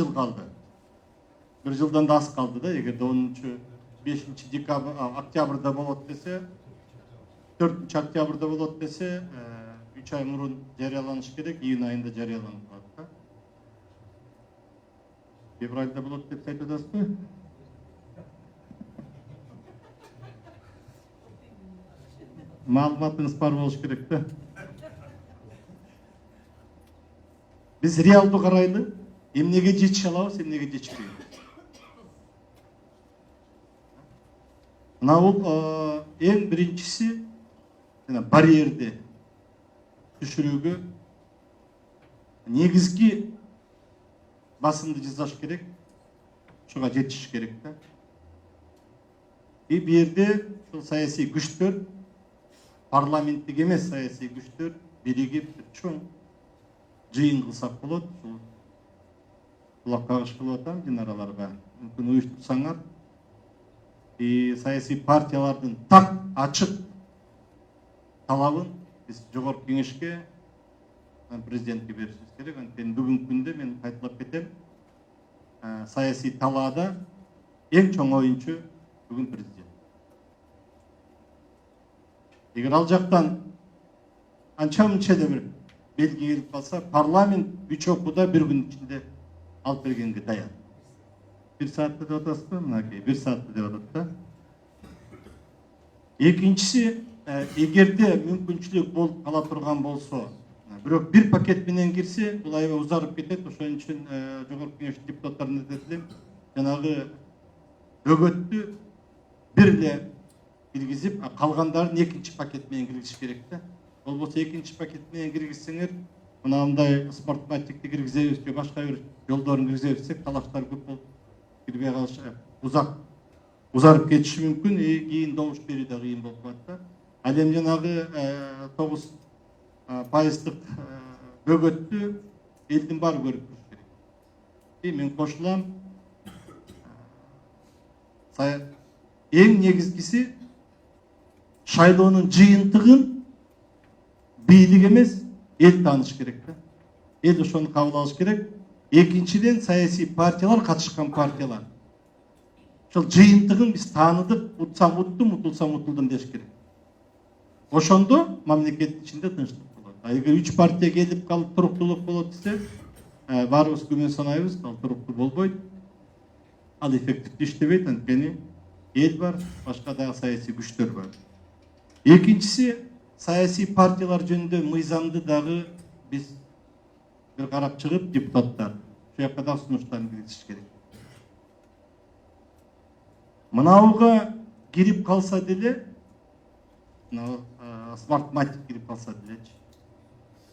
жыл қалды. Bir жылдан да аз қалды да, егер 5 октябрда болады десе, 4 октябрда болады десе, 3 ай мұрын жарияланыш керек, июнь айында жарияланып қалады. Февральда болады деп айтып отырсыз ба? Маалыматыңыз бар болуш керек та. Biz realдуу карайлы, эмнеге жетише алабыз, эмнеге жетишпейбиз. Мына бул эң биринчиси барьерди түшүрүүгө негизги басымды жасаш керек, ушуга жетиш керек да. Бул жерде ушул саясий күчтөр, парламенттик эмес саясий күчтөр биригип чоң жыйын кылсак болот. Кулак кагыш кылып атам жинараларга. Мүмкүн уюштурсаңар, саясий партиялардын так ачык талабын биз жогорку кеңешке, президентке беришибиз керек. Анткени бүгүнкү күндө мен кайталап кетем, саясий талаада эң чоң оюнчу бүгүн президент. Эгер ал жактан анча-мынча да бир белги келип калса, парламент 3 окууда бир күн ичинде алып бергенге даян. 1 саатта деп атасыз ба? Мынакей 1 саатта деп атат да. Экинчиси, эгерде мүмкүнчүлүк болуп кала турган болсо, бирок бир пакет менен кирсе, бул аябай узарып кетет. Ошон үчүн жогорку кеңеш депутаттарына айтып, жанагы бөгөттү бир эле киргизип, калгандарын экинчи пакет менен киргизиш керек да. Болбосо экинчи пакет менен киргизсеңер, мынандай смарт-матикти киргизебиз же башка бир жолдорун киргизебизсек, талаштар көп болуп кирбей калыш узарып кетиши мүмкүн, кийин добуш берүү да кыйын болуп калат да. Ал эми жанагы 9% бөгөттү элдин баары көрүп туруш керек. Мен кошулам. Эң негизгиси шайлоонун жыйынтыгын бийлик эмес, эл тааныш керек да. Эл ошону кабыл алыш керек. Экинчиден, саясий партиялар, катышкан партиялар. Ошол жыйынтыгын биз тааныдык, утсам уттум, утулсам утулдум деш керек. Ошондо мамлекеттин ичинде тынчтык болот. Эгер 3 партия келип калып туруктуулук болот десе, баарыбыз күмөн санайбыз, ал туруктуу болбойт. Ал эффективдүү иштебейт, анткени эл бар, башка дагы саясий күчтөр бар. Экинчиси, саясий партиялар жөнүндө мыйзамды дагы биз бир карап чыгып, депутаттар ошол жака да сунуштарын киргизиш керек. Мынауга кирип калса деле, смарт-матик кирип калса делечи,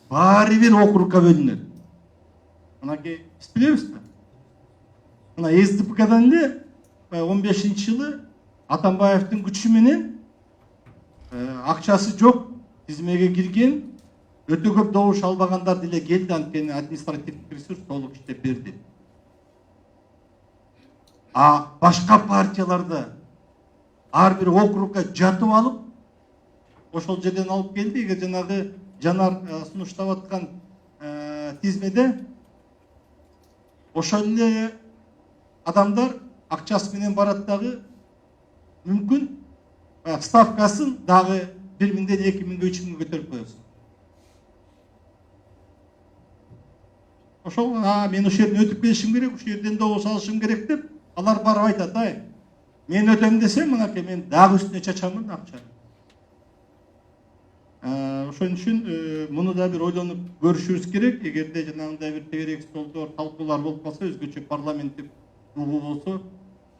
баары бир округга бөлүнөт. Мынакей биз билебиз да. Мына СДПКдан эле 15-жылы Атамбаевдин күчү менен акчасы жок тизмеге кирген, өтө көп добуш албагандар деле келди, анткени административдик ресурс толук иштеп берди. Башка партияларда ар бир округга жатып алып, ошол жерден алып келди. Эгер жанагы жанар сунуштап аткан тизмеде ошол эле адамдар акчасы менен барат дагы, мүмкүн ставкасын дагы 1000-ден 2000-ге 3000-ге көтөрүп коесуң. Ошол мен ошол жерден өтүп келишим керек, ошол жерден добуш алышым керек деп, алар барып айтат, мен өтөм десем, мынакей мен дагы үстүнө чачамын акчаны. Ошон үчүн муну да бир ойлонуп көрүшүбүз керек. Эгерде жанагындай бир тегерек столдор, талкуулар болуп калса, өзгөчө парламенттик угуу болсо,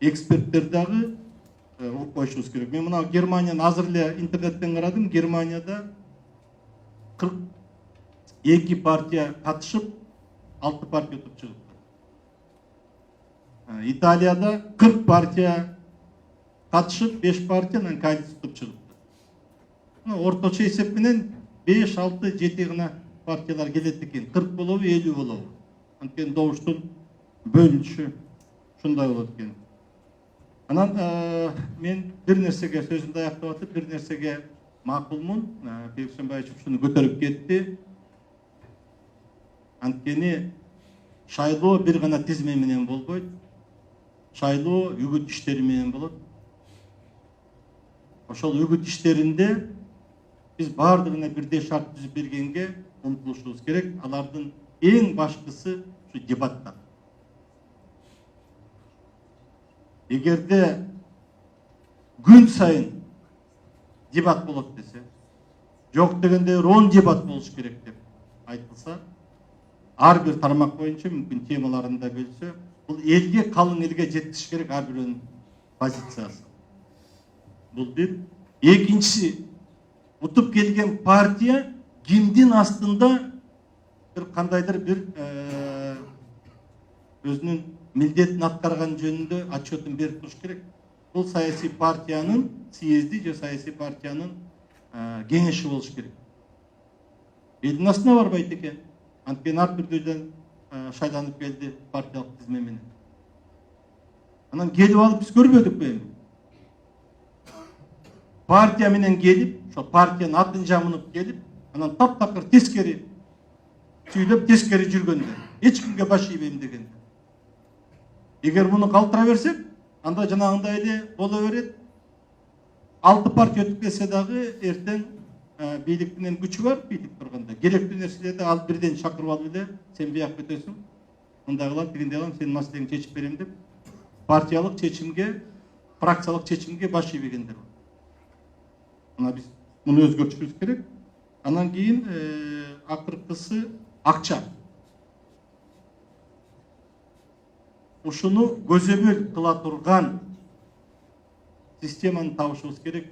эксперттер дагы угуп коюшубуз керек. Мен мына Германияны азыр эле интернеттен карадым. Германияда 42 партия катышып, 6 партия утуп чыгыпты. Италияда 40 партия катышып, 5 партиянын коалиция утуп чыгыпты. Орточо эсеп менен 5, 6, 7 гана партиялар келет экен. 40 болобу, 50 болобу. Анткени добуштун бөлүнүшү ушундай болот экен. Анан мен бир нерсеге сөзүмдү аяктап атып, бир нерсеге макулмун. Першембаевич ушуну көтөрүп кетти. Анткени шайлоо бир гана тизме менен болбойт. Шайлоо үгүт иштери менен болот. Ошол үгүт иштеринде биз баардыгына бирдей шарт түзүп бергенге умтулушубуз керек. Алардын эң башкысы ушу дебаттар. Эгерде күн сайын дебат болот десе, жок дегенде 10 дебат болуш керек деп айтылса, ар бир тармак боюнча мүмкүн темаларында бөлсө, бул элге, калың элге жеткиш керек ар бирөөнүн позициясы. Бул бир. Экинчиси, утуп келген партия кимдин астында бир кандайдыр бир өзүнүн милдетин аткарган жөнүндө отчетун берип туруш керек. Бул саясий партиянын съезди же саясий партиянын кеңеши болуш керек. Элдин астына барбайт экен. Анткени ар түрдөн шайланып келди партиялык тизме менен. Анан келип алып биз көрбөдүкпү эми? Партия менен келип, ошо партиянын атын жамынып келип, анан таптакыр тескери сүйлөп, тескери жүргөндө, эч кимге баш ийбейм дегенде. Эгер муну калтыра берсек, анда жанагындай эле боло берет. 6 партия өтүп келсе дагы эртең бийликтин эми күчү бар, бийлик турганда. Керектүү нерселерди ал бирден чакырып алып эле, сен бияк өтөсүң, мындай кылам, тигиндей кылам, сенин маселеңди чечип берем деп, партиялык чечимге, фракциялык чечимге баш ийбегендер бар. Мына биз муну өзгөртүшүбүз керек. Анан кийин акыркысы акча. Ушуну көзөмөл кыла турган системаны табышыбыз керек.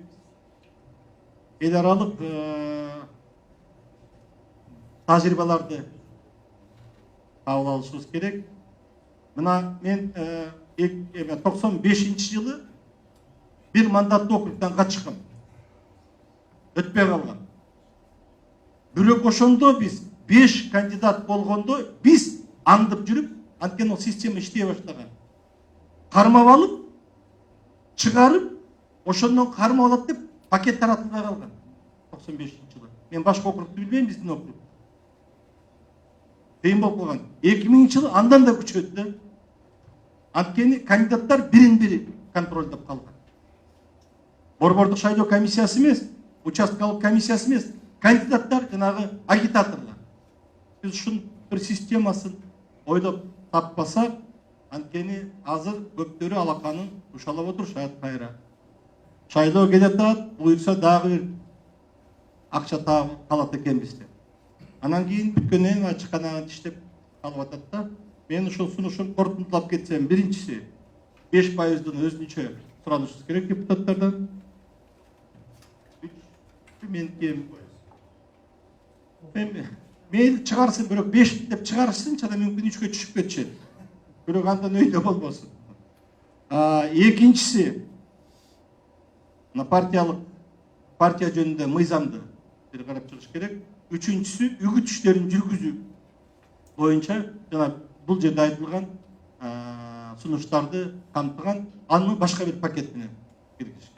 Эл аралык тажрыйбаларды кабыл алышыбыз керек. Мына мен 95-жылы бир мандаттуу округдан качкам. Өтпөй калган. Бирок ошондо биз 5 кандидат болгондо биз аңдып жүрүп, анткени ал система иштей баштаган. Кармап алып, чыгарып, ошондон кармап алат деп пакет таратылбай калган. 95-жылы. Мен башка округду билбейм, биздин округ. Кыйын болуп калган. 2000-жылы андан да күчөттү. Анткени кандидаттар бирин-бири контролдоп калган. Борбордук шайлоо комиссиясы эмес, участкалык комиссиясы эмес, кандидаттар жанагы агитаторлор. Биз ушунун бир системасын ойлоп таппасак, анткени азыр көптөрү алаканын ушалап отурушат кайра. Шайлоо келатат, буюрса дагы бир акча таап калат экенбиз деп. Анан кийин бүткөндөн ачыкканага иштеп калып атат да. Мен ушул сунушумду корутундулап кетсем, биринчиси 5%-дын өзүнчө суранышыбыз керек депутаттардан. Мен кем мейли чыгарсын, бирок 5 деп чыгарышсын, чада мүмкүн 3-кө түшүп кетишет. Бирок андан өйдө болбосун. Экинчиси, мына партия жөнүндө мыйзамды бир карап чыгыш керек. Үчүнчүсү, үгүт иштерин жүргүзүү боюнча жана бул жерде айтылган сунуштарды камтыган, аны башка бир пакет менен киргизиш.